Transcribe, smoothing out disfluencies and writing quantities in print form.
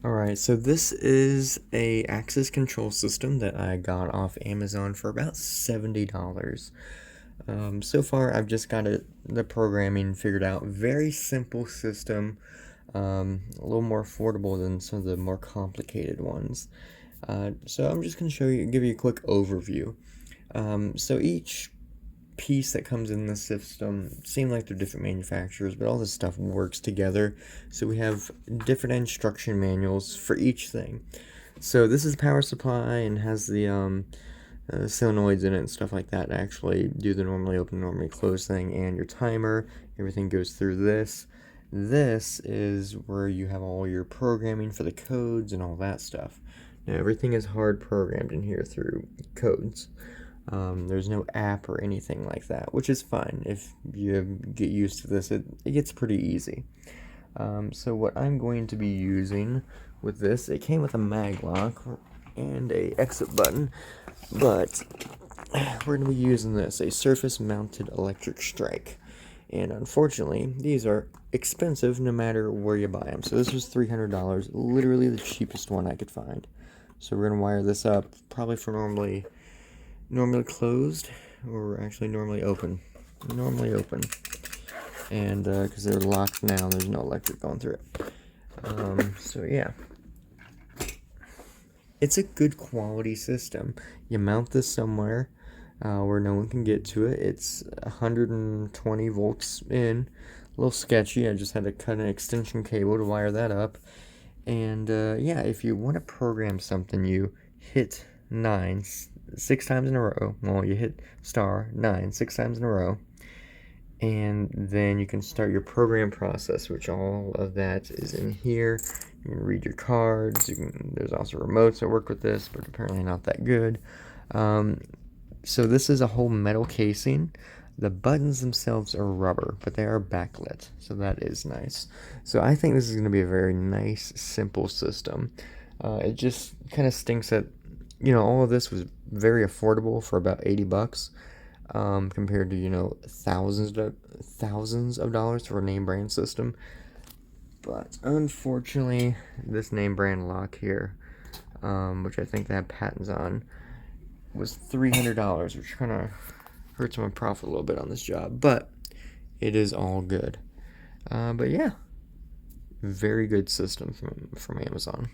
Alright, so this is a access control system that I got off Amazon for about $70. So far I've just got the programming figured out. Very simple system, a little more affordable than some of the more complicated ones. So I'm just going to give you a quick overview. So each piece that comes in the system seem like they're different manufacturers, but all this stuff works together. So we have different instruction manuals for each thing. So this is power supply and has the solenoids in it and stuff like that to actually do the normally open, normally close thing, and your timer. Everything goes through this. This is where you have all your programming for the codes and all that stuff. Now everything is hard programmed in here through codes. There's no app or anything like that, which is fine. If you get used to this, it gets pretty easy. So what I'm going to be using with this, it came with a mag lock and a exit button, but we're going to be using this, a surface mounted electric strike. And unfortunately, these are expensive no matter where you buy them. So this was $300, literally the cheapest one I could find. So we're going to wire this up, probably for normally closed, or actually normally open. And because they're locked now, there's no electric going through it. So yeah, it's a good quality system. You mount this somewhere where no one can get to it. It's 120 volts in, a little sketchy. I just had to cut an extension cable to wire that up. And yeah, if you want to program something, you hit 9 6 times in a row. Well, you hit star 9 6 times in a row, and then you can start your program process, which all of that is in here. You can read your cards. There's also remotes that work with this, but apparently not that good. So this is a whole metal casing. The buttons themselves are rubber, but they are backlit, so that is nice. So I think this is going to be a very nice, simple system. It just kind of stinks that, all of this was very affordable for about $80, compared to, thousands of dollars for a name brand system. But unfortunately, this name brand lock here, which I think they have patents on, was $300, which kind of hurts my profit a little bit on this job, but it is all good. But yeah, very good system from Amazon.